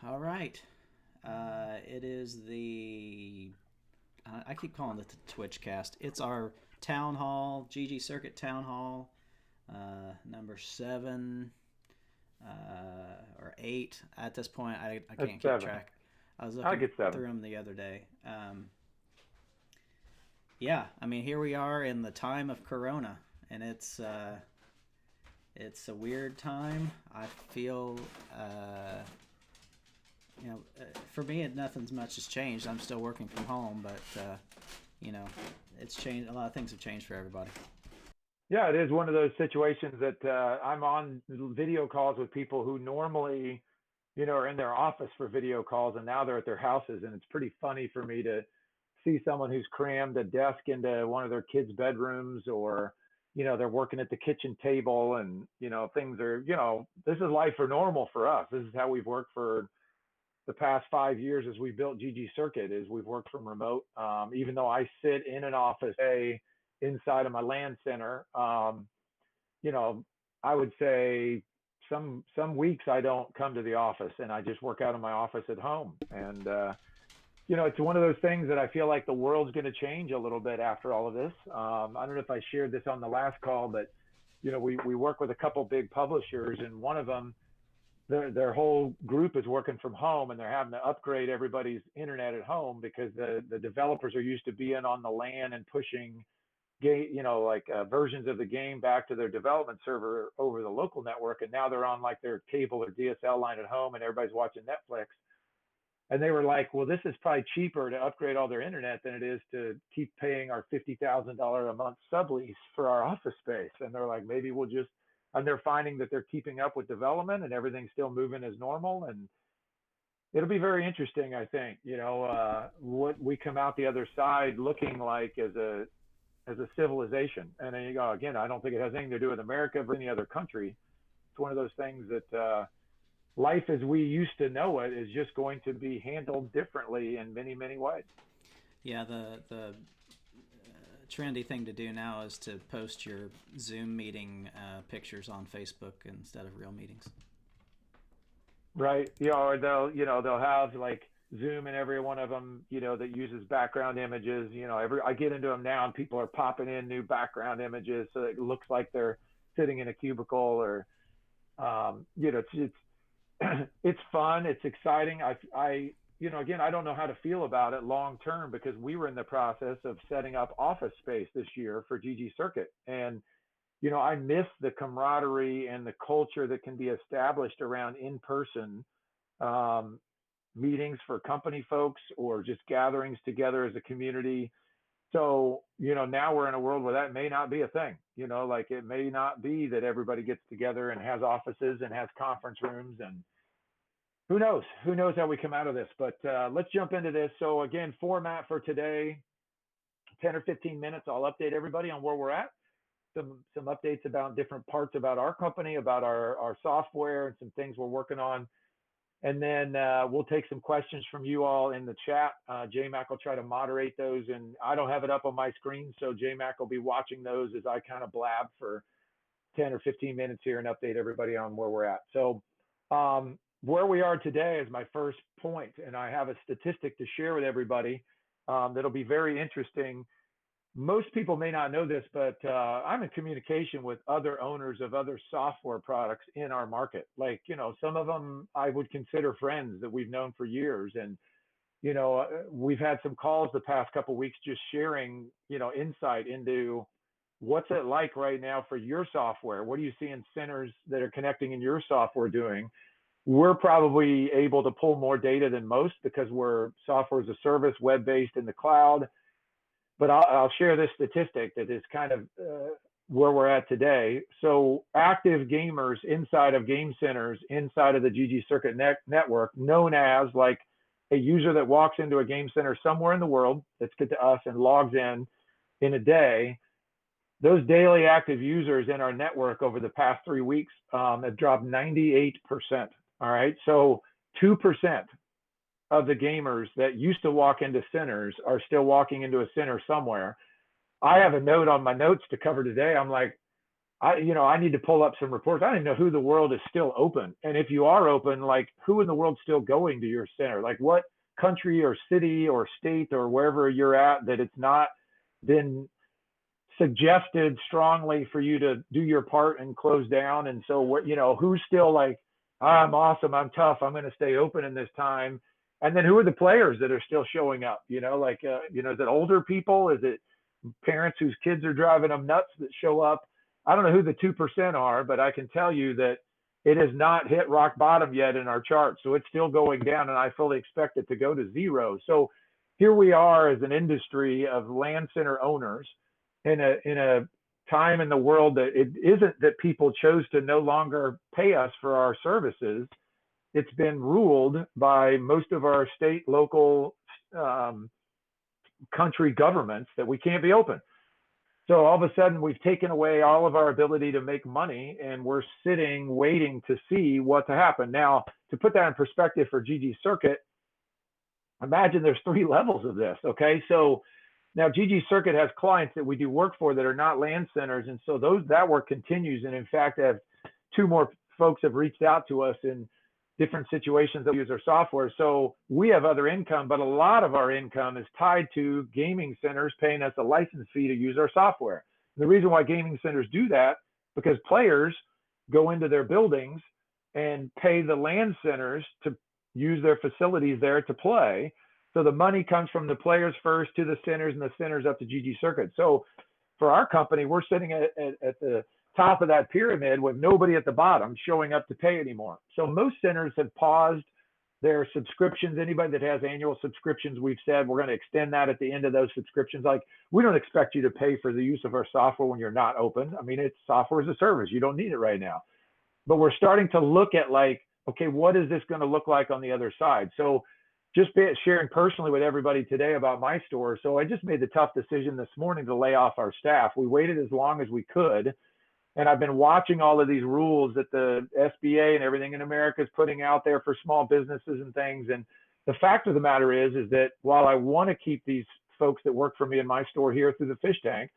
All right. It is the I keep calling it the Twitch cast. It's our Townhall ggCircuit Townhall number 7 or 8 at this point. I That's can't keep 7. track. I was I looking get 7. through them the other day. Yeah, I mean here we are in the time of Corona, and it's a weird time. I feel for me, nothing's much has changed. I'm still working from home, but you know, it's changed. A lot of things have changed for everybody. Yeah, it is one of those situations that I'm on video calls with people who normally, are in their office for video calls, and now they're at their houses, and it's pretty funny for me to see someone who's crammed a desk into one of their kids' bedrooms, or they're working at the kitchen table, and things are, this is life for normal for us. This is how we've worked for the past 5 years as we built ggCircuit. Is we've worked from remote. Even though I sit in an office, inside of my land center, you know, I would say some weeks I don't come to the office and I just work out of my office at home. And it's one of those things that I feel like the world's going to change a little bit after all of this. I don't know if I shared this on the last call, but we work with a couple big publishers, and one of them, their whole group is working from home, and they're having to upgrade everybody's internet at home because the developers are used to being on the LAN and pushing game, versions of the game back to their development server over the local network, and now they're on like their cable or DSL line at home, and everybody's watching Netflix. And they were like, "Well, this is probably cheaper to upgrade all their internet than it is to keep paying our $50,000 a month sublease for our office space." And they're like, "Maybe we'll just," and they're finding that they're keeping up with development and everything's still moving as normal. And it'll be very interesting, I think, what we come out the other side looking like as a civilization. And then you go, again, I don't think it has anything to do with America or any other country. It's one of those things that life as we used to know it is just going to be handled differently in many, many ways. Yeah, the trendy thing to do now is to post your Zoom meeting pictures on Facebook instead of real meetings. Right. Or they'll have like Zoom in every one of them, that uses background images. I get into them now, and people are popping in new background images so it looks like they're sitting in a cubicle, or it's it's fun, it's exciting. Again, I don't know how to feel about it long term, because we were in the process of setting up office space this year for ggCircuit, and I miss the camaraderie and the culture that can be established around in-person um, meetings for company folks, or just gatherings together as a community. So, now we're in a world where that may not be a thing. Like it may not be that everybody gets together and has offices and has conference rooms, and who knows? Who knows how we come out of this? But let's jump into this. So again, format for today, 10 or 15 minutes. I'll update everybody on where we're at. Some updates about different parts about our company, about our software, and some things we're working on. And then we'll take some questions from you all in the chat. JMac will try to moderate those, and I don't have it up on my screen, so JMac will be watching those as I kind of blab for 10 or 15 minutes here and update everybody on where we're at. So where we are today is my first point, and I have a statistic to share with everybody that'll be very interesting. Most people may not know this, but I'm in communication with other owners of other software products in our market. Like, some of them I would consider friends that we've known for years. And, we've had some calls the past couple of weeks just sharing, insight into what's it like right now for your software. What are you seeing centers that are connecting in your software doing? We're probably able to pull more data than most because we're software as a service, web-based in the cloud. But I'll share this statistic that is kind of where we're at today. So active gamers inside of game centers, inside of the ggCircuit network, known as like a user that walks into a game center somewhere in the world that's good to us and logs in a day. Those daily active users in our network over the past 3 weeks have dropped 98%. All right. So 2% of the gamers that used to walk into centers are still walking into a center somewhere. I have a note on my notes to cover today. I'm like, I need to pull up some reports. I don't even know who the world is still open. And if you are open, like who in the world's still going to your center? Like what country or city or state or wherever you're at that it's not been suggested strongly for you to do your part and close down. And so what, who's still like, I'm awesome, I'm tough, I'm going to stay open in this time. And then who are the players that are still showing up? Is it older people? Is it parents whose kids are driving them nuts that show up? I don't know who the 2% are, but I can tell you that it has not hit rock bottom yet in our chart. So it's still going down, and I fully expect it to go to zero. So here we are as an industry of land center owners in a time in the world that it isn't that people chose to no longer pay us for our services. It's been ruled by most of our state, local, country governments that we can't be open. So all of a sudden, we've taken away all of our ability to make money, and we're sitting waiting to see what to happen. Now, to put that in perspective for ggCircuit, imagine there's 3 levels of this. Okay, so now ggCircuit has clients that we do work for that are not land centers, and so that work continues. And in fact, I have 2 more folks have reached out to us in different situations that use our software. So we have other income, but a lot of our income is tied to gaming centers paying us a license fee to use our software. And the reason why gaming centers do that, because players go into their buildings and pay the land centers to use their facilities there to play. So the money comes from the players first to the centers, and the centers up to ggCircuit. So for our company, we're sitting at the top of that pyramid with nobody at the bottom showing up to pay anymore. So most centers have paused their subscriptions. Anybody that has annual subscriptions, we've said we're going to extend that at the end of those subscriptions. Like, we don't expect you to pay for the use of our software when you're not open. I mean, it's software as a service. You don't need it right now. But we're starting to look at like, okay, what is this going to look like on the other side? So just sharing personally with everybody today about my store. So I just made the tough decision this morning to lay off our staff. We waited as long as we could. And I've been watching all of these rules that the SBA and everything in America is putting out there for small businesses and things. And the fact of the matter is that while I want to keep these folks that work for me in my store here through the fish tank,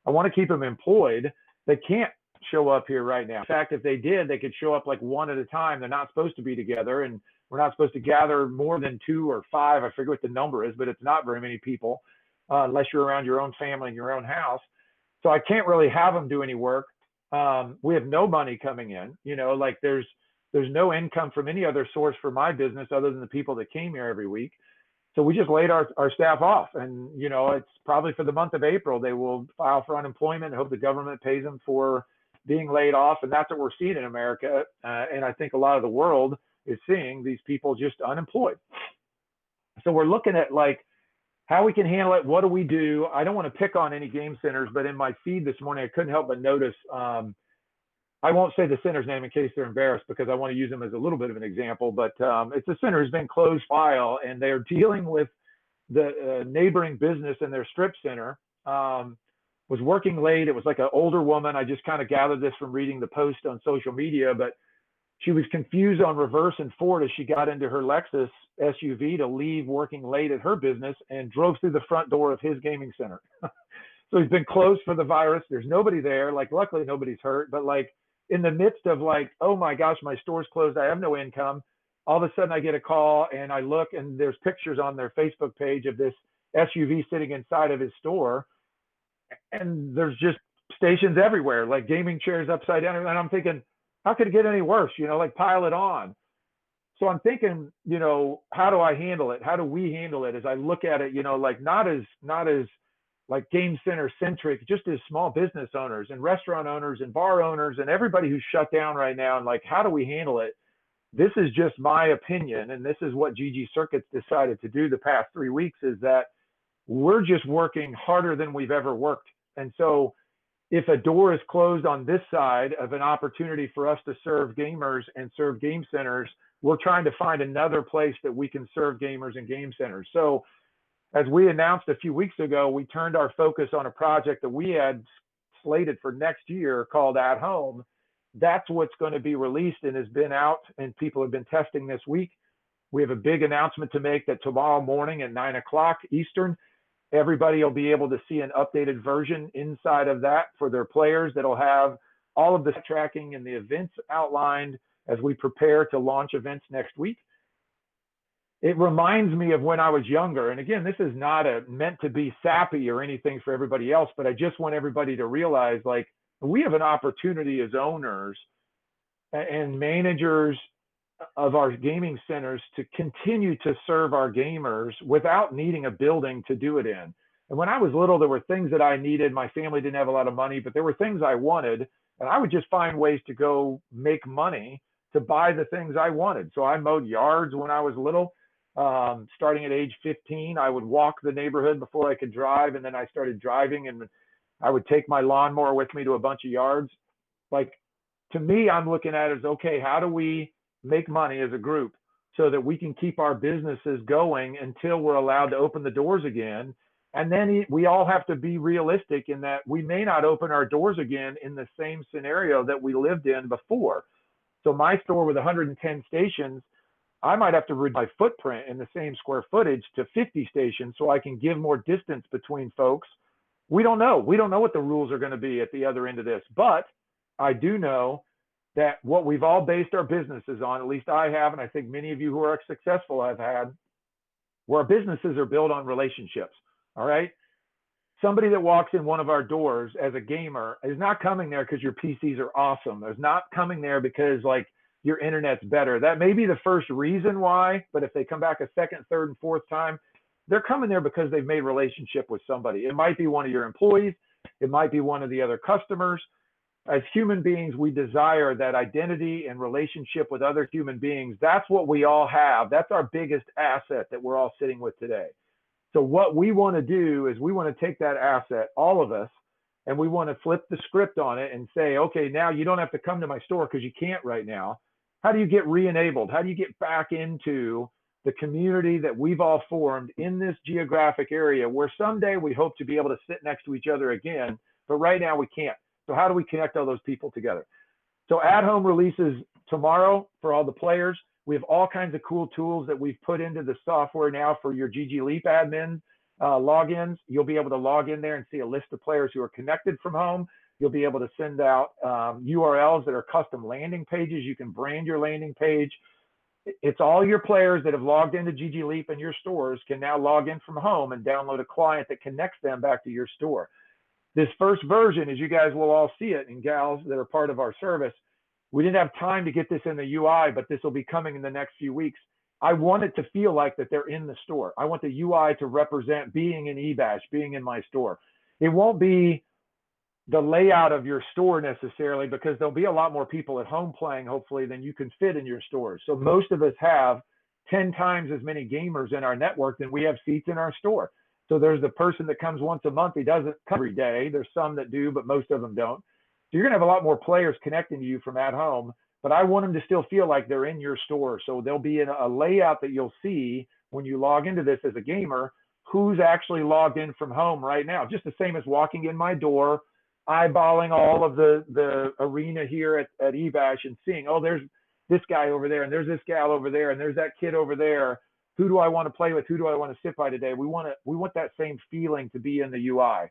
I want to keep them employed. They can't show up here right now. In fact, if they did, they could show up like one at a time. They're not supposed to be together, and we're not supposed to gather more than 2 or 5. I forget what the number is, but it's not very many people unless you're around your own family in your own house. So I can't really have them do any work. We have no money coming in, like there's no income from any other source for my business other than the people that came here every week. So we just laid our staff off, and, it's probably for the month of April, they will file for unemployment. I hope the government pays them for being laid off. And that's what we're seeing in America. And I think a lot of the world is seeing these people just unemployed. So we're looking at like how we can handle it. What do we do? I don't want to pick on any game centers, but in my feed this morning, I couldn't help but notice, I won't say the center's name in case they're embarrassed, because I want to use them as a little bit of an example, but it's a center who's been closed file, and they're dealing with the neighboring business in their strip center. Was working late. It was like an older woman. I just kind of gathered this from reading the post on social media, but she was confused on reverse and forward as she got into her Lexus SUV to leave working late at her business and drove through the front door of his gaming center. So he's been closed for the virus. There's nobody there. Like, luckily nobody's hurt, but like in the midst of like, oh my gosh, my store's closed, I have no income. All of a sudden I get a call, and I look, and there's pictures on their Facebook page of this SUV sitting inside of his store. And there's just stations everywhere, like gaming chairs upside down. And I'm thinking, how could it get any worse? Like pile it on. So I'm thinking, how do I handle it? How do we handle it as I look at it, like not as like game center centric, just as small business owners and restaurant owners and bar owners and everybody who's shut down right now. And like, how do we handle it? This is just my opinion. And this is what ggCircuit's decided to do the past 3 weeks, is that we're just working harder than we've ever worked. And so if a door is closed on this side of an opportunity for us to serve gamers and serve game centers, we're trying to find another place that we can serve gamers and game centers. So as we announced a few weeks ago, we turned our focus on a project that we had slated for next year called AtHome. That's what's going to be released and has been out, and people have been testing this week. We have a big announcement to make that tomorrow morning at 9 o'clock Eastern, everybody will be able to see an updated version inside of that for their players that'll have all of the tracking and the events outlined as we prepare to launch events next week. It reminds me of when I was younger. And again, this is not meant to be sappy or anything for everybody else, but I just want everybody to realize, like, we have an opportunity as owners and managers of our gaming centers to continue to serve our gamers without needing a building to do it in. And when I was little, there were things that I needed. My family didn't have a lot of money, but there were things I wanted, and I would just find ways to go make money to buy the things I wanted. So I mowed yards when I was little. Starting at age 15, I would walk the neighborhood before I could drive, and then I started driving, and I would take my lawnmower with me to a bunch of yards. Like, to me, I'm looking at it as, okay, how do we make money as a group so that we can keep our businesses going until we're allowed to open the doors again? And then we all have to be realistic in that we may not open our doors again in the same scenario that we lived in before. So my store with 110 stations, I might have to reduce my footprint in the same square footage to 50 stations so I can give more distance between folks. We don't know. We don't know what the rules are going to be at the other end of this, but I do know that what we've all based our businesses on, at least I have, and I think many of you who are successful have had, where our businesses are built on relationships. All right. Somebody that walks in one of our doors as a gamer is not coming there because your PCs are awesome. There's not coming there because, like, your internet's better. That may be the first reason why, but if they come back a second, third, and fourth time, they're coming there because they've made relationship with somebody. It might be one of your employees. It might be one of the other customers. As human beings, we desire that identity and relationship with other human beings. That's what we all have. That's our biggest asset that we're all sitting with today. So what we want to do is we want to take that asset, all of us, and we want to flip the script on it and say, okay, now you don't have to come to my store because you can't right now. How do you get re-enabled? How do you get back into the community that we've all formed in this geographic area where someday we hope to be able to sit next to each other again, but right now we can't. So how do we connect all those people together? So AtHome releases tomorrow for all the players. We have all kinds of cool tools that we've put into the software now for your GG Leap admin logins. You'll be able to log in there and see a list of players who are connected from home. You'll be able to send out URLs that are custom landing pages. You can brand your landing page. It's all your players that have logged into GG Leap in your stores can now log in from home and download a client that connects them back to your store. This first version, as you guys will all see it, and gals that are part of our service, we didn't have time to get this in the UI, but this will be coming in the next few weeks. I want it to feel like that they're in the store. I want the UI to represent being in eBash, being in my store. It won't be the layout of your store necessarily, because there'll be a lot more people at home playing, hopefully, than you can fit in your stores. So most of us have 10 times as many gamers in our network than we have seats in our store. So there's the person that comes once a month. He doesn't come every day. There's some that do, but most of them don't. So you're going to have a lot more players connecting to you from AtHome, but I want them to still feel like they're in your store. So there'll be a layout that you'll see when you log into this as a gamer, who's actually logged in from home right now. Just the same as walking in my door, eyeballing all of the arena here at eBash and seeing, oh, there's this guy over there, and there's this gal over there, and there's that kid over there. Who do I want to play with? Who do I want to sit by today? We want that same feeling to be in the UI.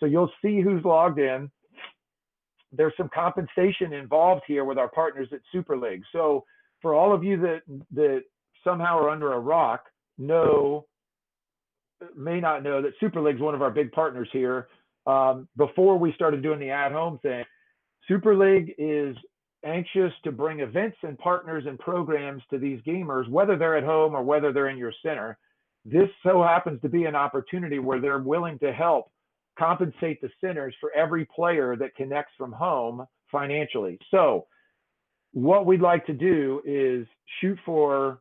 So you'll see who's logged in. There's some compensation involved here with our partners at Super League. So for all of you that somehow are under a rock, may not know that Super League is one of our big partners here. Before we started doing the at-home thing, Super League is anxious to bring events and partners and programs to these gamers, whether they're at home or whether they're in your center. This so happens to be an opportunity where they're willing to help compensate the centers for every player that connects from home financially. So what we'd like to do is shoot for,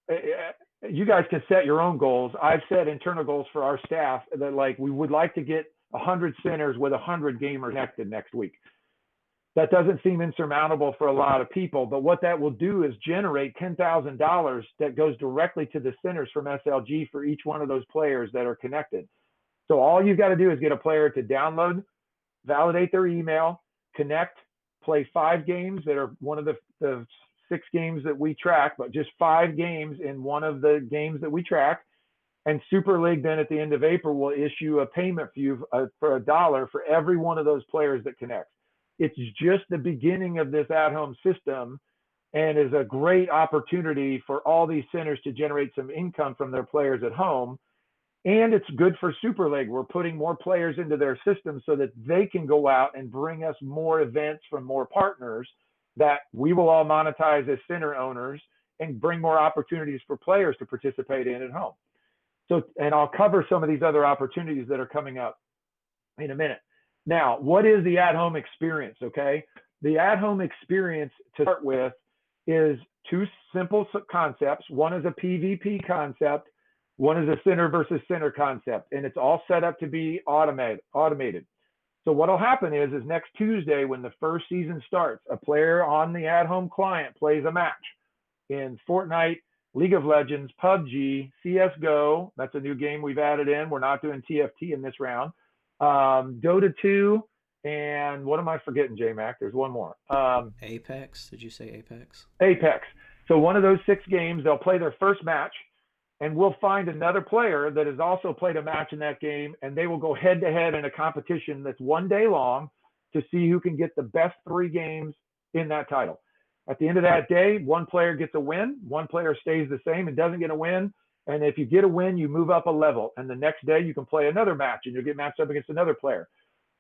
you guys can set your own goals. I've set internal goals for our staff that, like, we would like to get 100 centers with 100 gamers connected next week. That doesn't seem insurmountable for a lot of people, but what that will do is generate $10,000 that goes directly to the centers from SLG for each one of those players that are connected. So all you've got to do is get a player to download, validate their email, connect, play 5 games that are one of the 6 games that we track, but just 5 games in one of the games that we track. And Super League then at the end of April will issue a payment for $1 for every one of those players that connects. It's just the beginning of this at-home system, and is a great opportunity for all these centers to generate some income from their players at home. And it's good for Super League. We're putting more players into their system so that they can go out and bring us more events from more partners that we will all monetize as center owners and bring more opportunities for players to participate in at home. So, and I'll cover some of these other opportunities that are coming up in a minute. Now, what is the at-home experience? Okay. The at-home experience, to start with, is two simple concepts. One is a PvP concept. One is a center versus center concept, and it's all set up to be automated. So what'll happen is next Tuesday, when the first season starts, a player on the at-home client plays a match in Fortnite, League of Legends, PUBG, CSGO. That's a new game we've added in. We're not doing TFT in this round. Dota 2, and what am I forgetting, J-Mac? There's one more. Apex. Did you say Apex? Apex. So one of those 6 games, they'll play their first match, and we'll find another player that has also played a match in that game, and they will go head-to-head in a competition that's one day long to see who can get the best 3 games in that title. At the end of that day, one player gets a win, one player stays the same and doesn't get a win. And if you get a win, you move up a level. And the next day you can play another match and you'll get matched up against another player.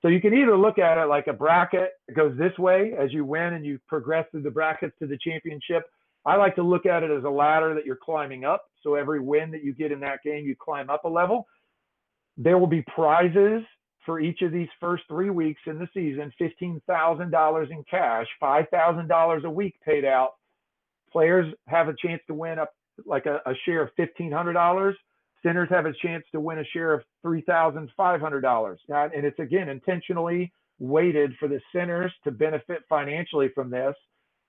So you can either look at it like a bracket. It goes this way as you win and you progress through the brackets to the championship. I like to look at it as a ladder that you're climbing up. So every win that you get in that game, you climb up a level. There will be prizes for each of these first 3 weeks in the season, $15,000 in cash, $5,000 a week paid out. Players have a chance to win up like a share of $1,500. Centers have a chance to win a share of $3,500. And it's, again, intentionally weighted for the centers to benefit financially from this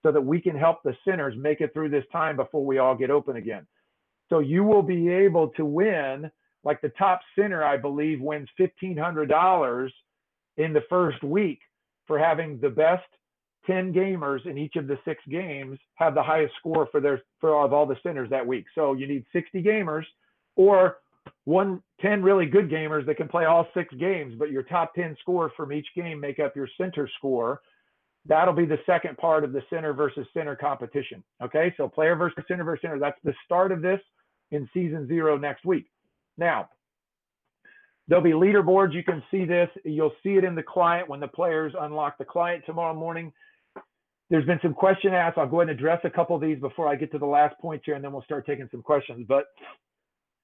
so that we can help the centers make it through this time before we all get open again. So you will be able to win, like the top center, I believe, wins $1,500 in the first week for having the best 10 gamers in each of the 6 games have the highest score for all the centers that week. So you need 60 gamers or 10 really good gamers that can play all 6 games, but your top 10 score from each game make up your center score. That'll be the second part of the center versus center competition. Okay, so player versus center, that's the start of this in season 0 next week. Now, there'll be leaderboards. You can see this. You'll see it in the client when the players unlock the client tomorrow morning. There's been some question asked. I'll go ahead and address a couple of these before I get to the last point here, and then we'll start taking some questions. But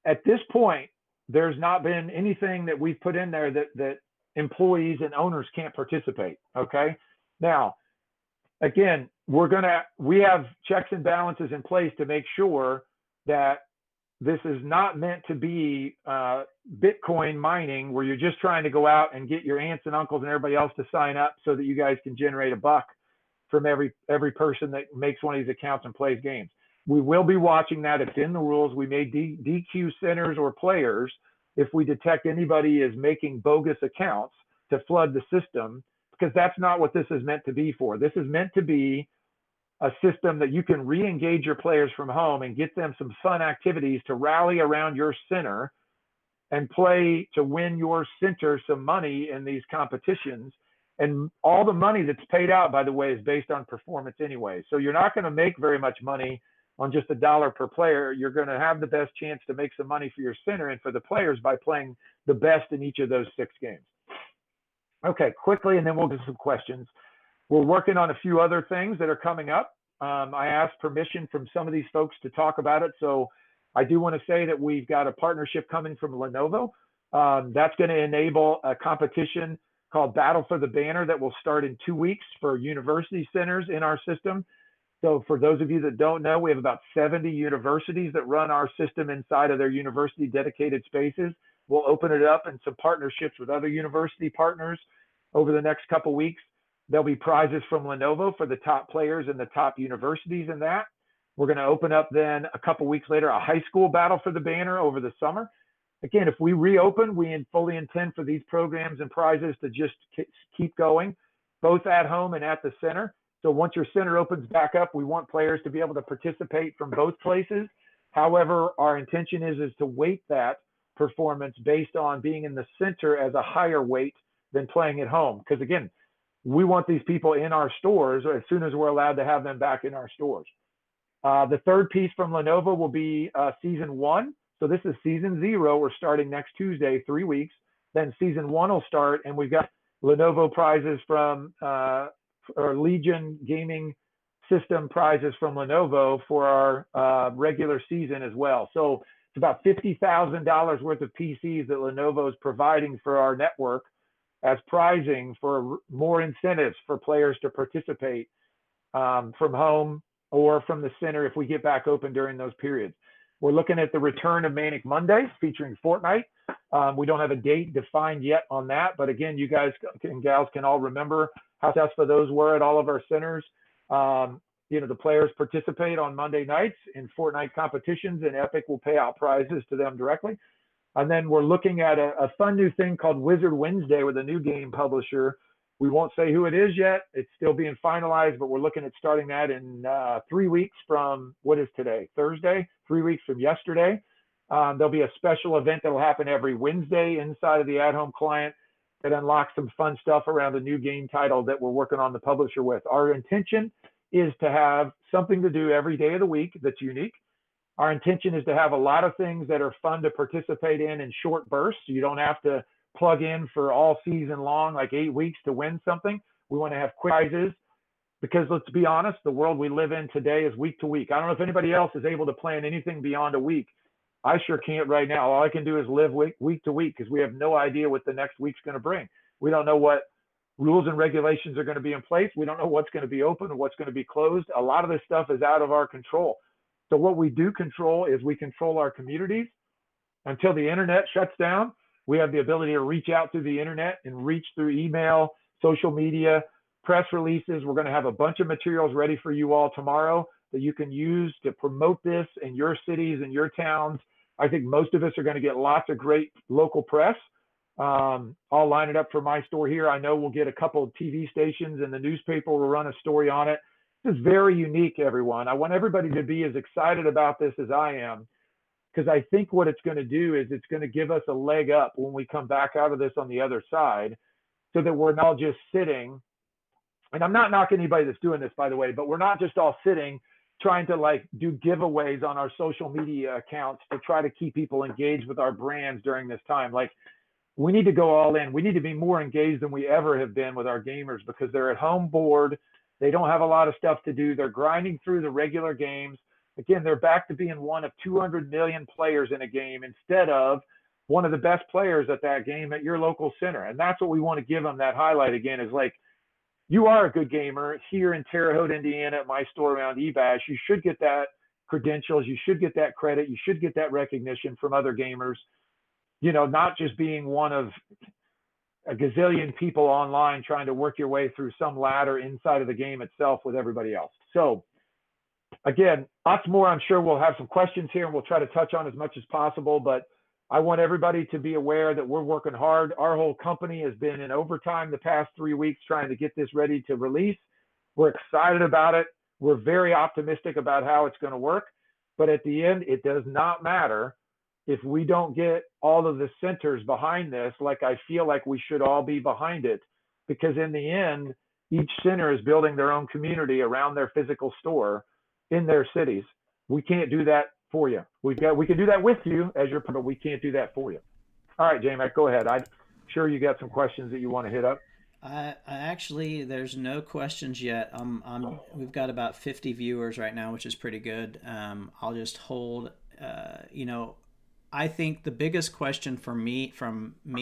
at this point, there's not been anything that we've put in there that employees and owners can't participate. Okay. Now, again, we have checks and balances in place to make sure that this is not meant to be Bitcoin mining where you're just trying to go out and get your aunts and uncles and everybody else to sign up so that you guys can generate a buck from every person that makes one of these accounts and plays games. We will be watching that. It's in the rules. We may DQ centers or players if we detect anybody is making bogus accounts to flood the system, because that's not what this is meant to be for. This is meant to be a system that you can re-engage your players from home and get them some fun activities to rally around your center and play to win your center some money in these competitions. And all the money that's paid out, by the way, is based on performance anyway. So you're not going to make very much money on just $1 per player. You're going to have the best chance to make some money for your center and for the players by playing the best in each of those 6 games. Okay, quickly, and then we'll do some questions. We're working on a few other things that are coming up. I asked permission from some of these folks to talk about it. So I do want to say that we've got a partnership coming from Lenovo. That's going to enable a competition called Battle for the Banner that will start in 2 weeks for university centers in our system. So for those of you that don't know, we have about 70 universities that run our system inside of their university dedicated spaces. We'll open it up in some partnerships with other university partners over the next couple weeks. There'll be prizes from Lenovo for the top players in the top universities in that. We're going to open up then a couple weeks later a high school Battle for the Banner over the summer. Again, if we reopen, we fully intend for these programs and prizes to just keep going, both at home and at the center. So once your center opens back up, we want players to be able to participate from both places. However, our intention is to weight that performance based on being in the center as a higher weight than playing at home. Because again, we want these people in our stores as soon as we're allowed to have them back in our stores. The third piece from Lenovo will be season 1. So this is season 0. We're starting next Tuesday, 3 weeks. Then season 1 will start, and we've got Lenovo prizes from or Legion gaming system prizes from Lenovo for our regular season as well. So it's about $50,000 worth of PCs that Lenovo is providing for our network as prizing for more incentives for players to participate from home or from the center if we get back open during those periods. We're looking at the return of Manic Mondays featuring Fortnite. We don't have a date defined yet on that, but again, you guys and gals can all remember how successful those were at all of our centers. The players participate on Monday nights in Fortnite competitions, and Epic will pay out prizes to them directly. And then we're looking at a fun new thing called Wizard Wednesday with a new game publisher. We won't say who it is yet. It's still being finalized, but we're looking at starting that in 3 weeks from, what is today? Thursday, 3 weeks from yesterday. There'll be a special event that'll happen every Wednesday inside of the AtHome client that unlocks some fun stuff around a new game title that we're working on the publisher with. Our intention is to have something to do every day of the week that's unique. Our intention is to have a lot of things that are fun to participate in short bursts. So you don't have to plug in for all season long, like 8 weeks to win something. We want to have quick prizes because let's be honest, the world we live in today is week to week. I don't know if anybody else is able to plan anything beyond a week. I sure can't right now. All I can do is live week to week because we have no idea what the next week's going to bring. We don't know what rules and regulations are going to be in place. We don't know what's going to be open and what's going to be closed. A lot of this stuff is out of our control. So what we do control is we control our communities. Until the internet shuts down, we have the ability to reach out through the internet and reach through email, social media, press releases. We're going to have a bunch of materials ready for you all tomorrow that you can use to promote this in your cities and your towns. I think most of us are going to get lots of great local press. I'll line it up for my store here. I know we'll get a couple of TV stations and the newspaper will run a story on it. This is very unique, everyone. I want everybody to be as excited about this as I am, because I think what it's going to do is it's going to give us a leg up when we come back out of this on the other side, so that we're not just sitting. And I'm not knocking anybody that's doing this, by the way, but we're not just all sitting trying to do giveaways on our social media accounts to try to keep people engaged with our brands during this time. We need to go all in. We need to be more engaged than we ever have been with our gamers because they're at home bored. They don't have a lot of stuff to do. They're grinding through the regular games. Again, they're back to being one of 200 million players in a game instead of one of the best players at that game at your local center. And that's what we want to give them that highlight again is you are a good gamer here in Terre Haute, Indiana, at my store around eBash. You should get that credentials. You should get that credit. You should get that recognition from other gamers, not just being one of a gazillion people online trying to work your way through some ladder inside of the game itself with everybody else. So again, lots more. I'm sure we'll have some questions here and we'll try to touch on as much as possible, but I want everybody to be aware that we're working hard. Our whole company has been in overtime the past 3 weeks trying to get this ready to release. We're excited about it. We're very optimistic about how it's going to work. But at the end, it does not matter if we don't get all of the centers behind this, like I feel like we should all be behind it, because in the end, each center is building their own community around their physical store in their cities. We can't do that for you. We can do that with you as your, but we can't do that for you. All right, J-Mac, go ahead. I'm sure you got some questions that you want to hit up. I actually, there's no questions yet. We've got about 50 viewers right now, which is pretty good. I'll just hold. I think the biggest question from me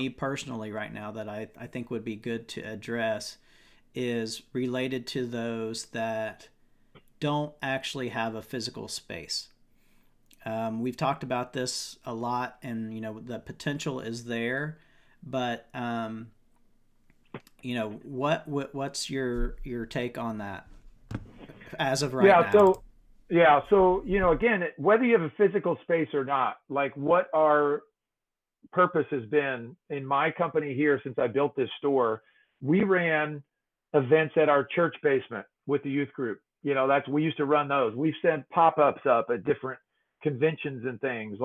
personally right now that I think would be good to address is related to those that don't actually have a physical space. We've talked about this a lot, and the potential is there, but what's your take on that as of right now? So again, whether you have a physical space or not, what our purpose has been in my company here since I built this store, we ran events at our church basement with the youth group. We used to run those. We've sent pop-ups up at different conventions and things.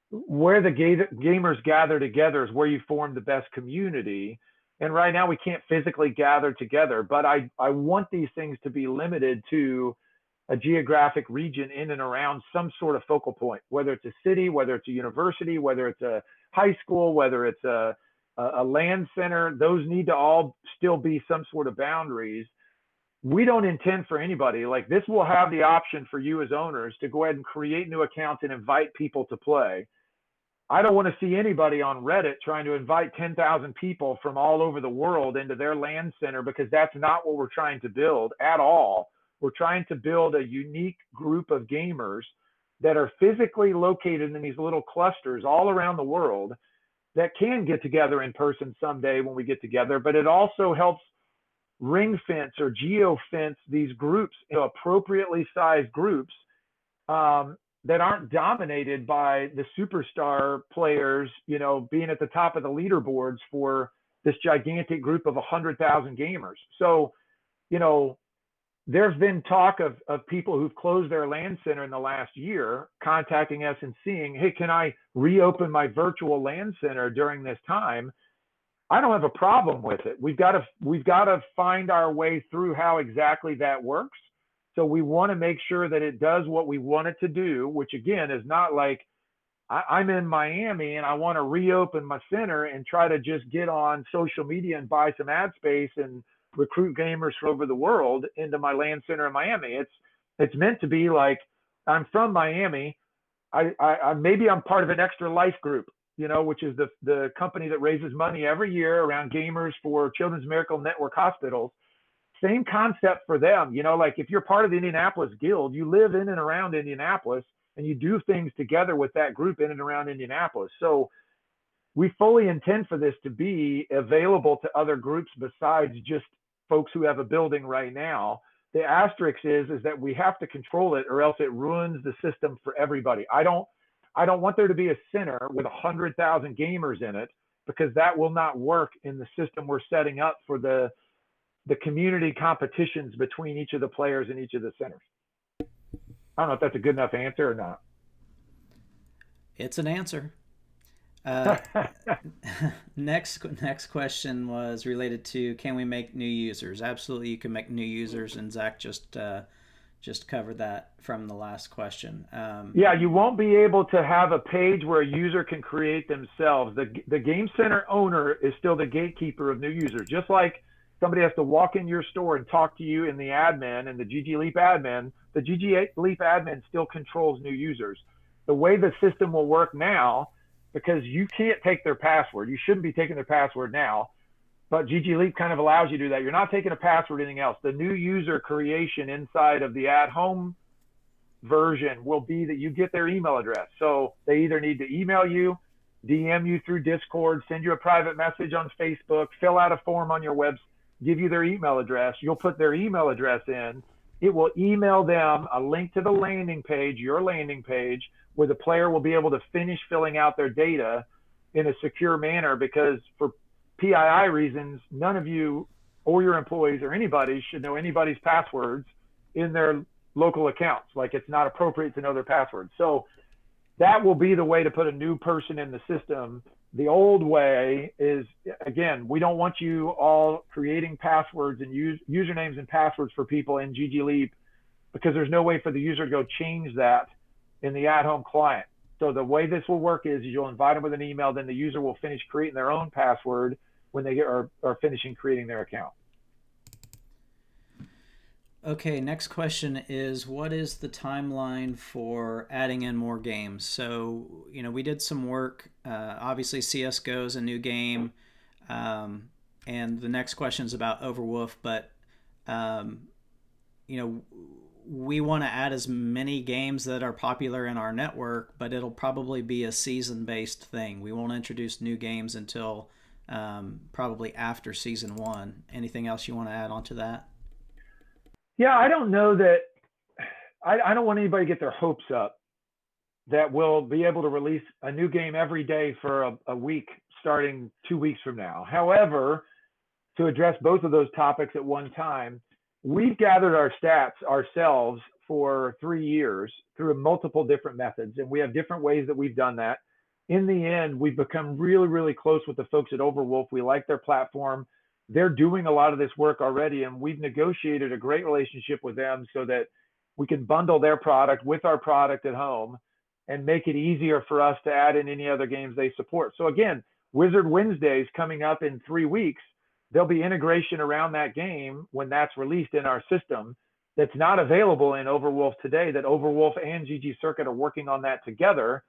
where the gamers gather together is where you form the best community. And right now we can't physically gather together, but I want these things to be limited to a geographic region in and around some sort of focal point, whether it's a city, whether it's a university, whether it's a high school, whether it's a land center. Those need to all still be some sort of boundaries. We don't intend for anybody, like, this will have the option for you as owners to go ahead and create new accounts and invite people to play. I don't want to see anybody on Reddit trying to invite 10,000 people from all over the world into their land center, because that's not what we're trying to build at all. We're trying to build a unique group of gamers that are physically located in these little clusters all around the world that can get together in person someday when we get together. But it also helps ring fence or geo fence these groups into appropriately sized groups, that aren't dominated by the superstar players, being at the top of the leaderboards for this gigantic group of 100,000 gamers. So, there's been talk of people who've closed their LAN center in the last year contacting us and seeing, hey, can I reopen my virtual LAN center during this time? I don't have a problem with it. We've got to find our way through how exactly that works. So we want to make sure that it does what we want it to do, which again is not like I'm in Miami and I want to reopen my center and try to just get on social media and buy some ad space and recruit gamers from over the world into my LAN center in Miami. It's meant to be like, I'm from Miami. I maybe I'm part of an Extra Life group, which is the company that raises money every year around gamers for Children's Miracle Network hospitals. Same concept for them. Like, if you're part of the Indianapolis Guild, you live in and around Indianapolis and you do things together with that group in and around Indianapolis. So we fully intend for this to be available to other groups besides just folks who have a building right now. The asterisk is that we have to control it, or else it ruins the system for everybody. I don't want there to be a center with 100,000 gamers in it, because that will not work in the system we're setting up for the community competitions between each of the players in each of the centers. I don't know if that's a good enough answer or not. It's an answer. Next question was related to, can we make new users? Absolutely, you can make new users, and Zach just covered that from the last question. Yeah, you won't be able to have a page where a user can create themselves. The Game Center owner is still the gatekeeper of new users, just like somebody has to walk in your store and talk to you in the admin and the ggLeap admin. The ggLeap admin still controls new users. The way the system will work now, because you can't take their password, you shouldn't be taking their password now, but ggLeap kind of allows you to do that. You're not taking a password or anything else. The new user creation inside of the AtHome version will be that you get their email address. So they either need to email you, DM you through Discord, send you a private message on Facebook, fill out a form on your website, give you their email address. You'll put their email address in. It will email them a link to the landing page, your landing page, where the player will be able to finish filling out their data in a secure manner, because for PII reasons, none of you or your employees or anybody should know anybody's passwords in their local accounts. Like, it's not appropriate to know their passwords. So that will be the way to put a new person in the system. The old way is, again, we don't want you all creating passwords and usernames and passwords for people in ggLeap, because there's no way for the user to go change that in the AtHome client. So the way this will work is you'll invite them with an email, then the user will finish creating their own password when they are finishing creating their account. Okay, next question is, what is the timeline for adding in more games? So, we did some work. Obviously, CSGO is a new game. And the next question is about Overwolf. But, we want to add as many games that are popular in our network, but it'll probably be a season-based thing. We won't introduce new games until probably after Season 1. Anything else you want to add onto that? Yeah, I don't know that I don't want anybody to get their hopes up that we'll be able to release a new game every day for a week starting 2 weeks from now. However, to address both of those topics at one time, we've gathered our stats ourselves for 3 years through multiple different methods, and we have different ways that we've done that. in the end, we've become really, really close with the folks at Overwolf. We like their platform. They're doing a lot of this work already, and we've negotiated a great relationship with them so that we can bundle their product with our product at home and make it easier for us to add in any other games they support. So again, Wizard Wednesdays coming up in 3 weeks, there'll be integration around that game when that's released in our system that's not available in Overwolf today, that Overwolf and ggCircuit are working on that together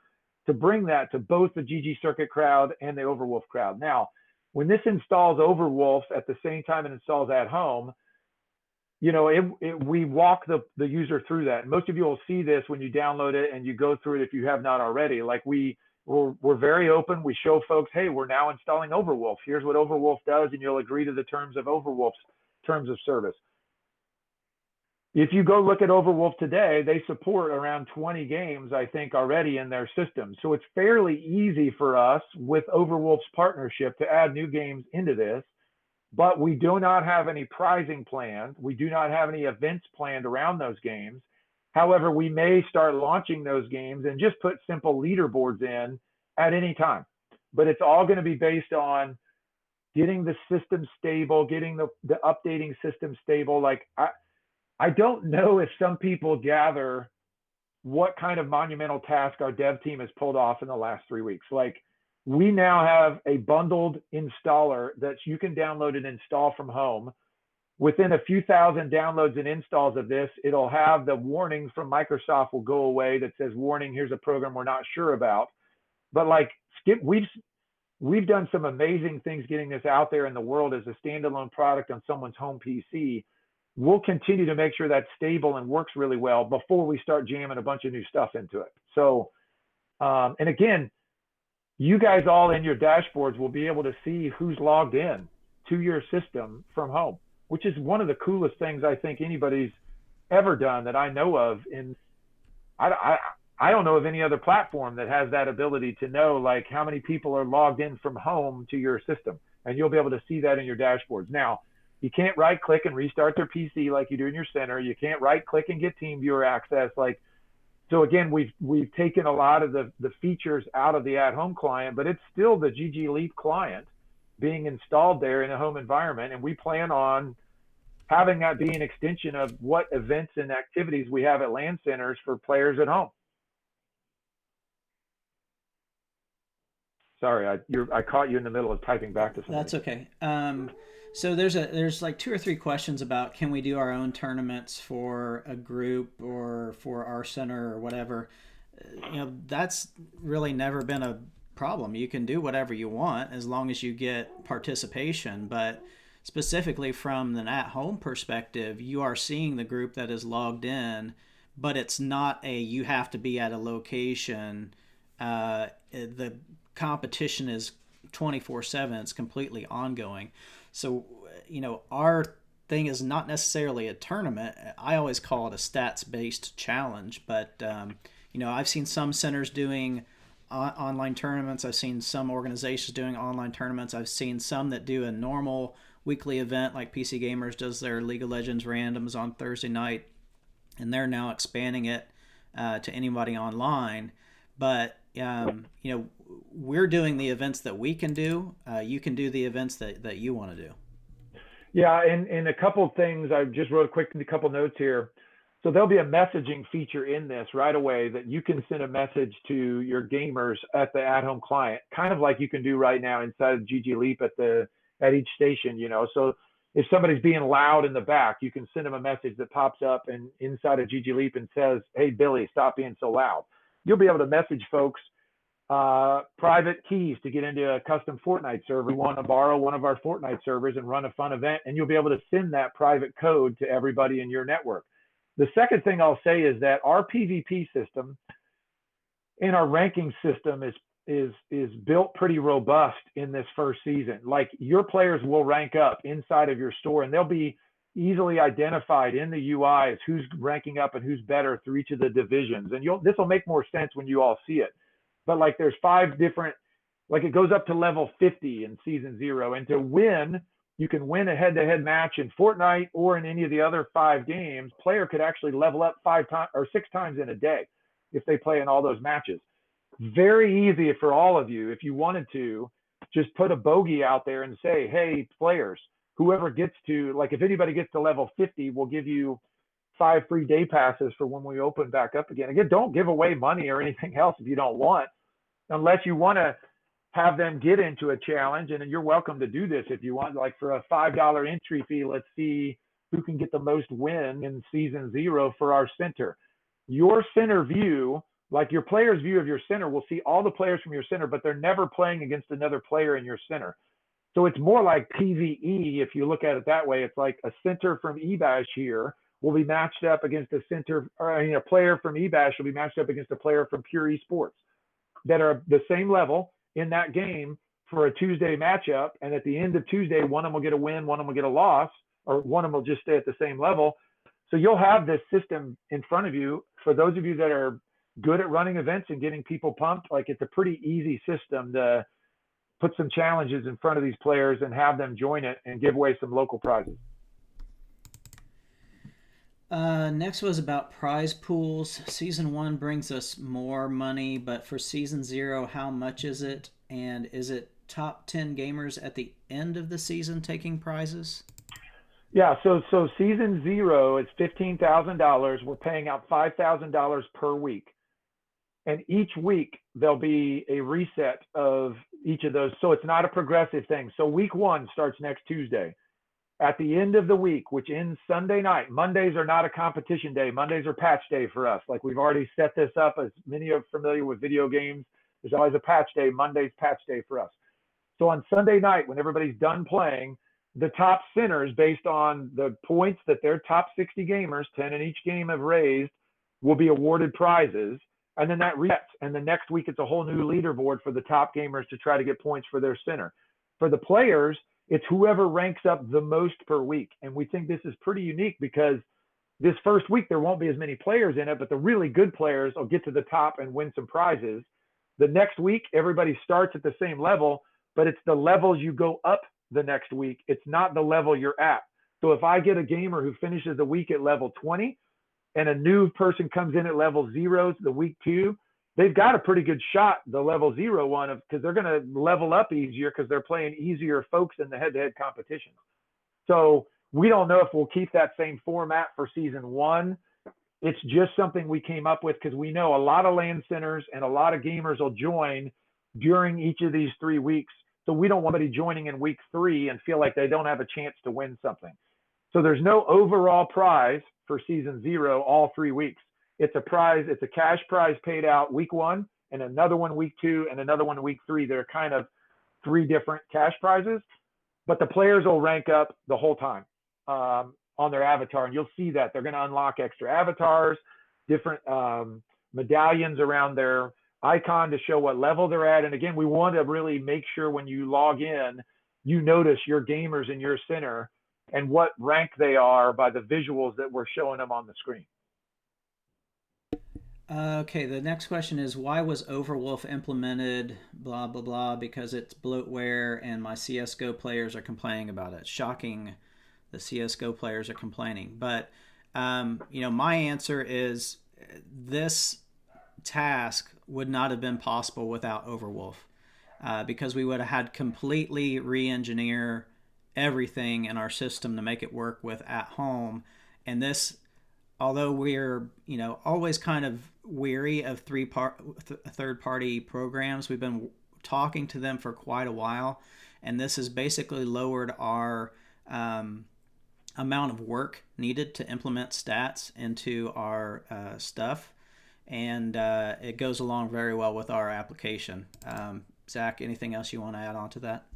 to bring that to both the ggCircuit crowd and the Overwolf crowd. Now, when this installs Overwolf at the same time it installs AtHome, we walk the user through that. And most of you will see this when you download it and you go through it if you have not already. Like we're very open. We show folks, hey, we're now installing Overwolf. Here's what Overwolf does, and you'll agree to the terms of Overwolf's terms of service. If you go look at Overwolf today, they support around 20 games, I think, already in their system. So it's fairly easy for us with Overwolf's partnership to add new games into this. But we do not have any prizing planned. We do not have any events planned around those games. However, we may start launching those games and just put simple leaderboards in at any time. But it's all going to be based on getting the system stable, getting the updating system stable. Like I don't know if some people gather what kind of monumental task our dev team has pulled off in the last 3 weeks. Like, we now have a bundled installer that you can download and install from home. Within a few thousand downloads and installs of this, it'll have the warning from Microsoft will go away that says, warning, here's a program we're not sure about. But like Skip, we've done some amazing things getting this out there in the world as a standalone product on someone's home PC. We'll continue to make sure that's stable and works really well before we start jamming a bunch of new stuff into it. So, and again, you guys all in your dashboards will be able to see who's logged in to your system from home, which is one of the coolest things I think anybody's ever done that I know of. I don't know of any other platform that has that ability to know like how many people are logged in from home to your system, and you'll be able to see that in your dashboards. Now, you can't right click and restart their PC like you do in your center. You can't right click and get TeamViewer access. So again, we've taken a lot of the features out of the at-home client, but it's still the GG Leap client being installed there in a home environment. And we plan on having that be an extension of what events and activities we have at LAN centers for players at home. Sorry, I caught you in the middle of typing back to something. That's okay. So there's like 2 or 3 questions about can we do our own tournaments for a group or for our center or whatever. That's really never been a problem. You can do whatever you want as long as you get participation. But specifically from an at-home perspective, you are seeing the group that is logged in, but it's not you have to be at a location. The competition is 24/7. It's completely ongoing. So, our thing is not necessarily a tournament. I always call it a stats-based challenge. But, I've seen some centers doing online tournaments. I've seen some organizations doing online tournaments. I've seen some that do a normal weekly event like PC Gamers does their League of Legends randoms on Thursday night. And they're now expanding it to anybody online. But, we're doing the events that we can do. You can do the events that you want to do. Yeah, and a couple of things. I just wrote a couple notes here. So there'll be a messaging feature in this right away that you can send a message to your gamers at the at-home client, kind of like you can do right now inside of GG Leap at each station. So if somebody's being loud in the back, you can send them a message that pops up and inside of GG Leap and says, "Hey Billy, stop being so loud." You'll be able to message folks private keys to get into a custom Fortnite server. You want to borrow one of our Fortnite servers and run a fun event, and you'll be able to send that private code to everybody in your network. The second thing I'll say is that our PvP system and our ranking system is built pretty robust in this first season. Like, your players will rank up inside of your store, and they'll be easily identified in the UI as who's ranking up and who's better through each of the divisions. And this will make more sense when you all see it. But like, there's 5 different, like, it goes up to level 50 in season 0. And to win, you can win a head-to-head match in Fortnite or in any of the other 5 games. Player could actually level up 5 times or 6 times in a day if they play in all those matches. very easy for all of you, if you wanted to, just put a bogey out there and say, hey, players, whoever gets to, like, if anybody gets to level 50, we'll give you 5 free day passes for when we open back up again. Again, don't give away money or anything else if you don't want, unless you want to have them get into a challenge. And you're welcome to do this if you want, like for a $5 entry fee. Let's see who can get the most win in season 0 for our center. Your center view, like your player's view of your center, will see all the players from your center, but they're never playing against another player in your center. So it's more like PvE if you look at it that way. It's like a center from eBash here will be matched up against a center, or a player from eBash will be matched up against a player from Pure Esports that are the same level in that game for a Tuesday matchup. And at the end of Tuesday, one of them will get a win, one of them will get a loss, or one of them will just stay at the same level. So you'll have this system in front of you. For those of you that are good at running events and getting people pumped, like, it's a pretty easy system to put some challenges in front of these players and have them join it and give away some local prizes. Next was about prize pools. Season 1 brings us more money, but for Season 0, how much is it? And is it top 10 gamers at the end of the season taking prizes? Yeah, so season 0 is $15,000. We're paying out $5,000 per week. And each week there'll be a reset of each of those. So it's not a progressive thing. So week 1 starts next Tuesday. At the end of the week, which ends Sunday night, Mondays are not a competition day. Mondays are patch day for us. Like, we've already set this up. As many are familiar with video games, there's always a patch day. Monday's patch day for us. So on Sunday night, when everybody's done playing, the top centers, based on the points that their top 60 gamers, 10 in each game, have raised, will be awarded prizes. And then that resets. And the next week, it's a whole new leaderboard for the top gamers to try to get points for their center. For the players, it's whoever ranks up the most per week. And we think this is pretty unique because this first week, there won't be as many players in it, but the really good players will get to the top and win some prizes. The next week, everybody starts at the same level, but it's the levels you go up the next week. It's not the level you're at. So if I get a gamer who finishes the week at level 20 and a new person comes in at level 0 the week 2, they've got a pretty good shot, the level 0 one, because they're going to level up easier because they're playing easier folks in the head-to-head competition. So we don't know if we'll keep that same format for season 1. It's just something we came up with because we know a lot of LAN centers and a lot of gamers will join during each of these 3 weeks. So we don't want anybody joining in week 3 and feel like they don't have a chance to win something. So there's no overall prize for season 0 all 3 weeks. It's a prize. It's a cash prize paid out week 1, and another one week 2, and another one week 3. They're kind of 3 different cash prizes, but the players will rank up the whole time on their avatar, and you'll see that they're going to unlock extra avatars, different medallions around their icon to show what level they're at. And again, we want to really make sure when you log in, you notice your gamers in your center and what rank they are by the visuals that we're showing them on the screen. Okay, the next question is, why was Overwolf implemented? Blah, blah, blah, because it's bloatware and my CSGO players are complaining about it. Shocking, the CSGO players are complaining. But, my answer is this task would not have been possible without Overwolf because we would have had completely re-engineer everything in our system to make it work with AtHome. And this, although we're always kind of weary of third-party programs, we've been talking to them for quite a while, and this has basically lowered our amount of work needed to implement stats into our stuff, and it goes along very well with our application. Zach, anything else you want to add on to that?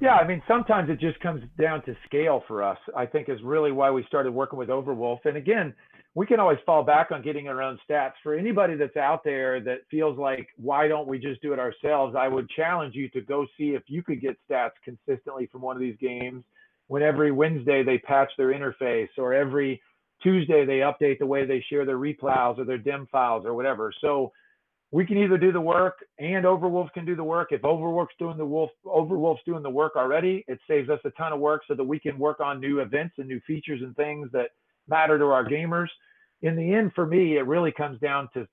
Yeah, I mean, sometimes it just comes down to scale for us, I think, is really why we started working with Overwolf. And again, we can always fall back on getting our own stats. For anybody that's out there that feels like, why don't we just do it ourselves? I would challenge you to go see if you could get stats consistently from one of these games when every Wednesday they patch their interface, or every Tuesday they update the way they share their replows or their dim files or whatever. So we can either do the work and Overwolf can do the work. If Overwolf's doing the work already, it saves us a ton of work so that we can work on new events and new features and things that matter to our gamers. In the end, for me, it really comes down to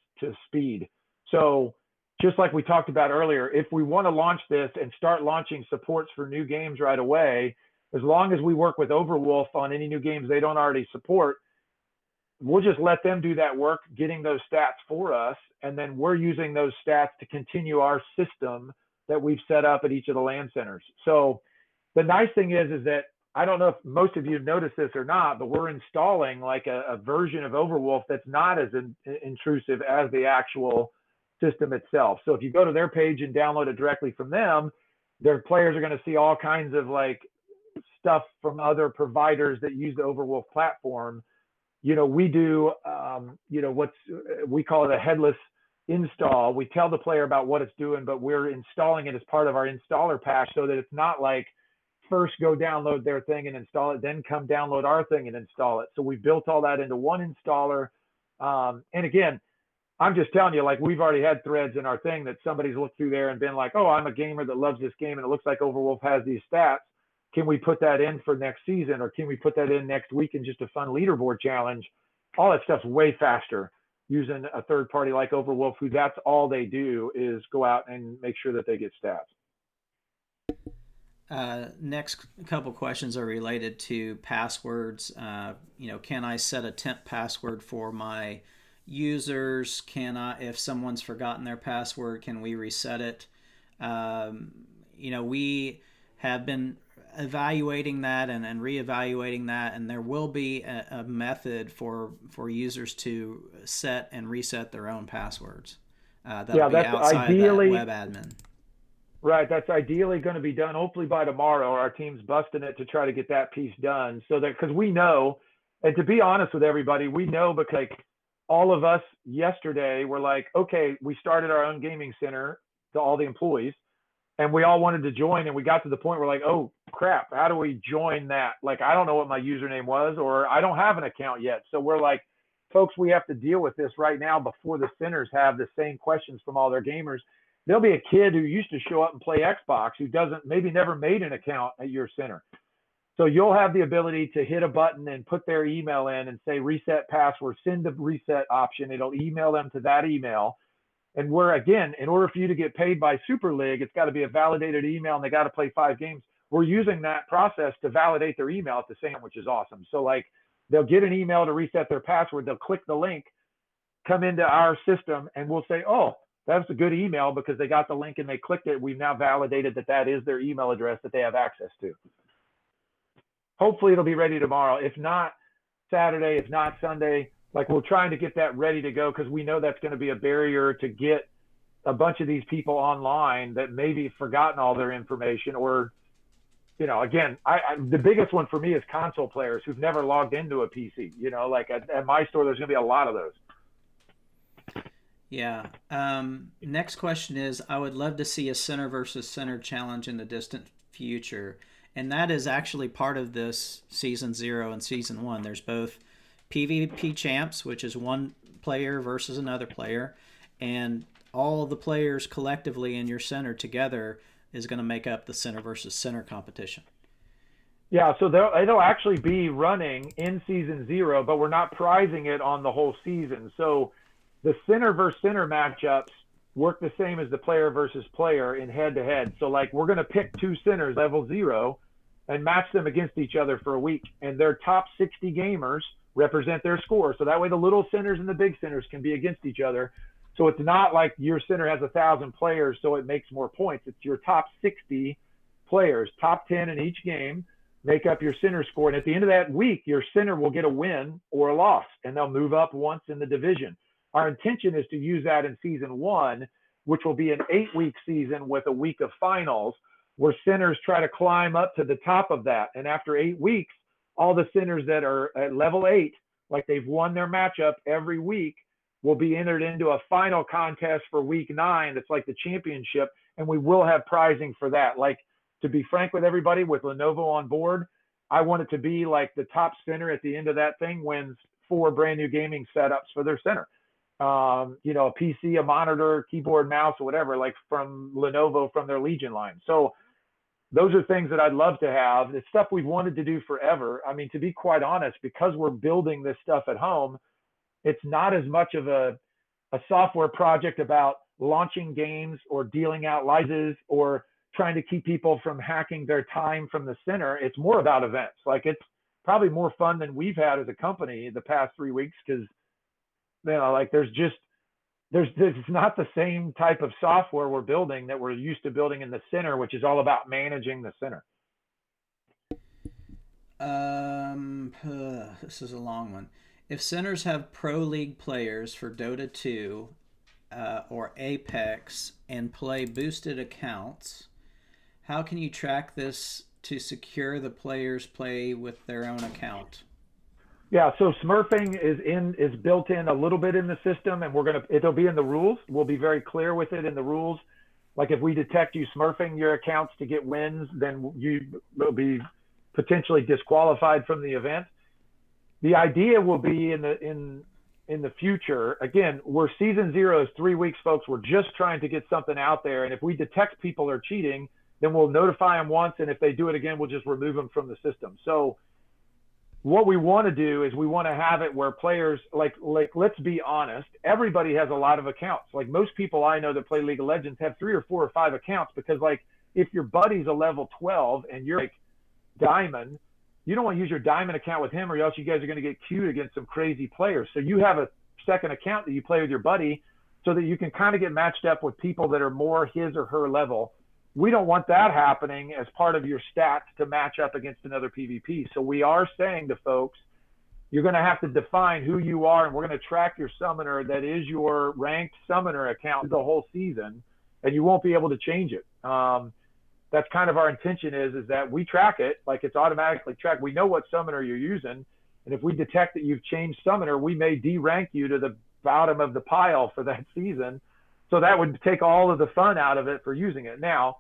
speed. So just like we talked about earlier, if we want to launch this and start launching supports for new games right away, as long as we work with Overwolf on any new games they don't already support, we'll just let them do that work, getting those stats for us. And then we're using those stats to continue our system that we've set up at each of the LAN centers. So the nice thing is that I don't know if most of you have noticed this or not, but we're installing like a version of Overwolf that's not as intrusive as the actual system itself. So if you go to their page and download it directly from them, their players are going to see all kinds of like stuff from other providers that use the Overwolf platform. We do, we call it a headless install. We tell the player about what it's doing, but we're installing it as part of our installer patch so that it's not like first go download their thing and install it, then come download our thing and install it. So we built all that into one installer. And again, I'm just telling you, like we've already had threads in our thing that somebody's looked through there and been like, oh, I'm a gamer that loves this game and it looks like Overwolf has these stats. Can we put that in for next season, or can we put that in next week in just a fun leaderboard challenge? All that stuff's way faster using a third party like Overwolf, who that's all they do is go out and make sure that they get stats. Next couple questions are related to passwords. Can I set a temp password for my users? If someone's forgotten their password, can we reset it? We have been evaluating that and reevaluating that, and there will be a method for users to set and reset their own passwords. That'll be outside that web admin. Right, that's ideally going to be done hopefully by tomorrow. Our team's busting it to try to get that piece done, so that, because we know, and to be honest with everybody, we know, because like all of us yesterday were like, okay, we started our own gaming center to all the employees, and we all wanted to join, and we got to the point where like, oh crap, how do we join that? Like, I don't know what my username was, or I don't have an account yet. So we're like, folks, we have to deal with this right now before the centers have the same questions from all their gamers. There'll be a kid who used to show up and play Xbox who maybe never made an account at your center. So you'll have the ability to hit a button and put their email in and say reset password, send the reset option. It'll email them to that email. And we're, again, in order for you to get paid by Super League, it's got to be a validated email and they got to play 5 games. We're using that process to validate their email at the same, which is awesome. So like they'll get an email to reset their password. They'll click the link, come into our system, and we'll say, oh, that's a good email because they got the link and they clicked it. We've now validated that that is their email address that they have access to. Hopefully it'll be ready tomorrow. If not Saturday, if not Sunday, like we're trying to get that ready to go because we know that's going to be a barrier to get a bunch of these people online that maybe forgotten all their information, or, again, the biggest one for me is console players who've never logged into a PC. Like at my store, there's going to be a lot of those. Yeah. Next question is, I would love to see a center versus center challenge in the distant future. And that is actually part of this Season 0 and Season 1. There's both PvP champs, which is one player versus another player, and all of the players collectively in your center together is going to make up the center versus center competition. Yeah, so it'll actually be running in Season 0, but we're not prizing it on the whole season. So the center versus center matchups work the same as the player versus player in head-to-head. So, like, we're going to pick 2 centers, level 0, and match them against each other for a week. And their top 60 gamers represent their score. So that way the little centers and the big centers can be against each other. So it's not like your center has 1,000 players, so it makes more points. It's your top 60 players, top 10 in each game, make up your center score. And at the end of that week, your center will get a win or a loss, and they'll move up once in the division. Our intention is to use that in Season 1, which will be an 8-week season with a week of finals, where centers try to climb up to the top of that. And after 8 weeks, all the centers that are at level 8, like they've won their matchup every week, will be entered into a final contest for week 9. That's like the championship. And we will have prizing for that. Like, to be frank with everybody, with Lenovo on board, I want it to be like the top center at the end of that thing wins 4 brand new gaming setups for their center. A PC, a monitor, keyboard, mouse, or whatever, like from Lenovo, from their Legion line. So those are things that I'd love to have. It's stuff we've wanted to do forever. I mean, to be quite honest, because we're building this stuff at home, it's not as much of a software project about launching games or dealing out licenses or trying to keep people from hacking their time from the center. It's more about events. Like, it's probably more fun than we've had as a company the past 3 weeks, because like there's it's not the same type of software we're building that we're used to building in the center, which is all about managing the center. This is a long one. If centers have pro league players for Dota 2 or Apex and play boosted accounts, how can you track this to secure the players play with their own account? Yeah, so smurfing is built in a little bit in the system, and it'll be in the rules. We'll be very clear with it in the rules. Like, if we detect you smurfing your accounts to get wins, then you will be potentially disqualified from the event. The idea will be in the future. Again, we're season 0 is 3 weeks, folks. We're just trying to get something out there, and if we detect people are cheating, then we'll notify them once, and if they do it again, we'll just remove them from the system. So what we want to do is we want to have it where players, like let's be honest, everybody has a lot of accounts. Like, most people I know that play League of Legends have 3 or 4 or 5 accounts, because, like, if your buddy's a level 12 and you're like diamond, you don't want to use your diamond account with him, or else you guys are going to get queued against some crazy players. So you have a second account that you play with your buddy, so that you can kind of get matched up with people that are more his or her level. We don't want that happening as part of your stats to match up against another PvP. So we are saying to folks, you're going to have to define who you are, and we're going to track your summoner that is your ranked summoner account the whole season, and you won't be able to change it. That's kind of our intention is that we track it, like it's automatically tracked. We know what summoner you're using, and if we detect that you've changed summoner, we may derank you to the bottom of the pile for that season. So that would take all of the fun out of it for using it. Now,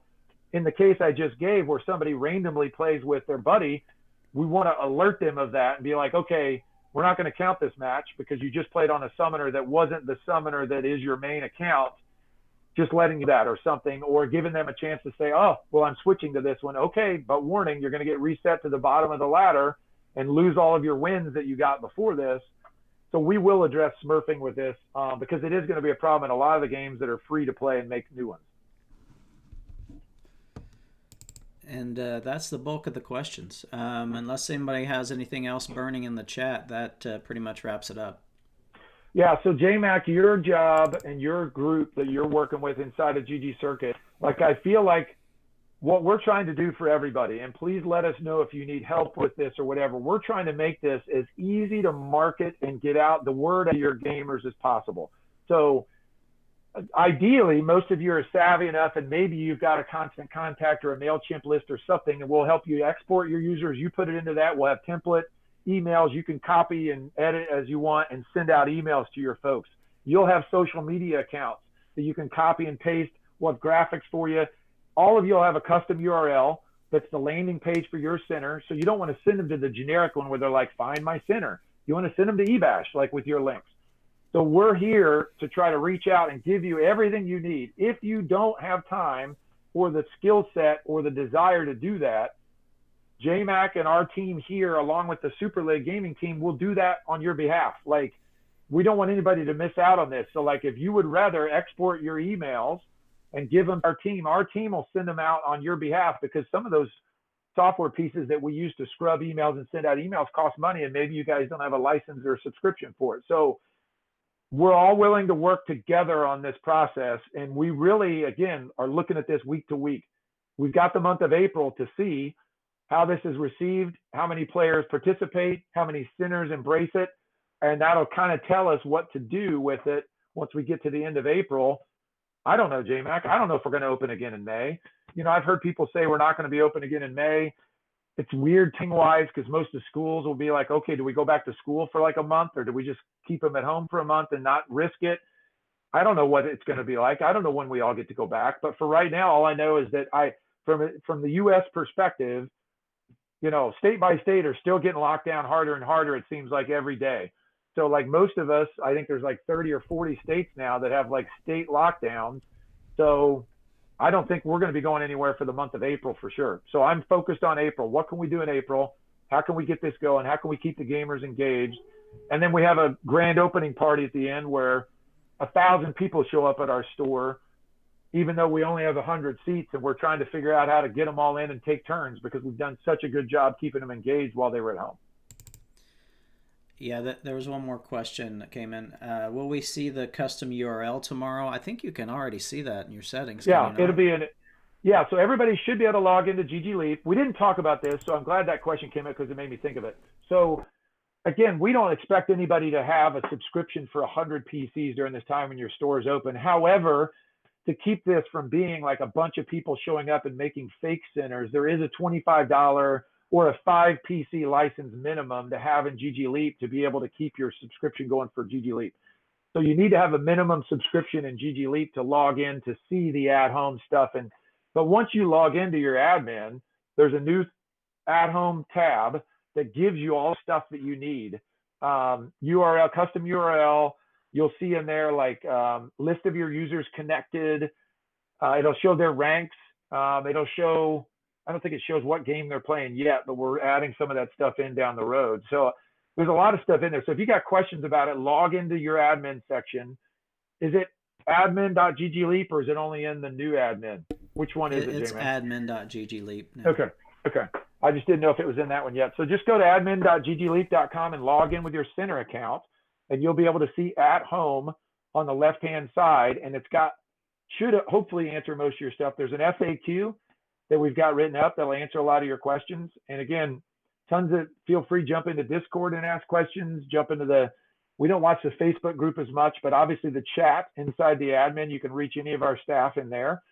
in the case I just gave, where somebody randomly plays with their buddy, we want to alert them of that and be like, okay, we're not going to count this match because you just played on a summoner that wasn't the summoner that is your main account. Just letting you that or something, or giving them a chance to say, oh, well, I'm switching to this one. Okay, but warning, you're going to get reset to the bottom of the ladder and lose all of your wins that you got before this. So we will address smurfing with this, because it is going to be a problem in a lot of the games that are free to play and make new ones. And that's the bulk of the questions. Unless anybody has anything else burning in the chat, that pretty much wraps it up. Yeah, so JMac, your job and your group that you're working with inside of ggCircuit, like, I feel like what we're trying to do for everybody, and please let us know if you need help with this or whatever, we're trying to make this as easy to market and get out the word to your gamers as possible. So ideally, most of you are savvy enough, and maybe you've got a constant contact or a MailChimp list or something, and we'll help you export your users. You put it into that. We'll have template emails you can copy and edit as you want and send out emails to your folks. You'll have social media accounts that you can copy and paste. We'll have graphics for you. All of you will have a custom URL that's the landing page for your center. So you don't want to send them to the generic one where they're like, find my center. You want to send them to eBash, like with your links. So we're here to try to reach out and give you everything you need. If you don't have time or the skill set or the desire to do that, JMac and our team here, along with the Super League gaming team, will do that on your behalf. Like, we don't want anybody to miss out on this. So, like, if you would rather export your emails and give them to our team will send them out on your behalf, because some of those software pieces that we use to scrub emails and send out emails cost money, and maybe you guys don't have a license or a subscription for it. So we're all willing to work together on this process, and we really, again, are looking at this week to week. We've got the month of April to see how this is received, how many players participate, how many centers embrace it, and that'll kind of tell us what to do with it once we get to the end of April. I don't know, JMac. I don't know if we're going to open again in May. You know, I've heard people say we're not going to be open again in May. It's weird thing-wise, because most of the schools will be like, okay, do we go back to school for like a month, or do we just keep them at home for a month and not risk it? I don't know what it's going to be like. I don't know when we all get to go back. But for right now, all I know is that from the U.S. perspective, you know, state by state are still getting locked down harder and harder, it seems like, every day. So, like, most of us, I think there's like 30 or 40 states now that have like state lockdowns. So I don't think we're going to be going anywhere for the month of April for sure. So I'm focused on April. What can we do in April? How can we get this going? How can we keep the gamers engaged? And then we have a grand opening party at the end where 1,000 people show up at our store, even though we only have 100 seats, and we're trying to figure out how to get them all in and take turns because we've done such a good job keeping them engaged while they were at home. Yeah, there was one more question that came in. Will we see the custom URL tomorrow? I think you can already see that in your settings, can you Yeah, it'll not? be an yeah. So everybody should be able to log into ggLeap. We didn't talk about this, so I'm glad that question came up because it made me think of it. So again, we don't expect anybody to have a subscription for 100 PCs during this time when your store is open. However, to keep this from being like a bunch of people showing up and making fake centers, there is a $25 or a 5 PC license minimum to have in ggLeap to be able to keep your subscription going for ggLeap. So you need to have a minimum subscription in ggLeap to log in to see the at-home stuff. But once you log into your admin, there's a new at-home tab that gives you all the stuff that you need. URL, custom URL. You'll see in there like list of your users connected. It'll show their ranks. It'll show, I don't think it shows what game they're playing yet, but we're adding some of that stuff in down the road. So there's a lot of stuff in there. So if you got questions about it, log into your admin section. Is it admin.ggleap or is it only in the new admin? Which one is it, It's J-Man? admin.ggleap now. Okay. Okay. I just didn't know if it was in that one yet. So just go to admin.ggleap.com and log in with your center account, and you'll be able to see at home on the left-hand side. And it's got, should hopefully answer most of your stuff. There's an FAQ that we've got written up that'll answer a lot of your questions. And again, feel free, jump into Discord and ask questions, we don't watch the Facebook group as much, but obviously the chat inside the admin, you can reach any of our staff in there.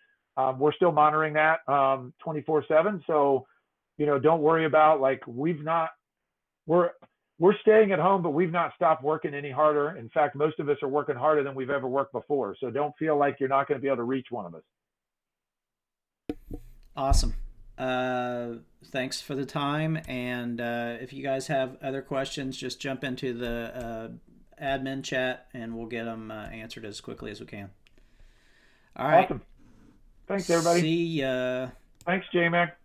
We're still monitoring that 24/7. So, don't worry about we're staying at home, but we've not stopped working any harder. In fact, most of us are working harder than we've ever worked before. So don't feel like you're not going to be able to reach one of us. Awesome. Thanks for the time. And if you guys have other questions, just jump into the admin chat and we'll get them answered as quickly as we can. All right. Awesome. Thanks, everybody. See ya. Thanks, J-Mac.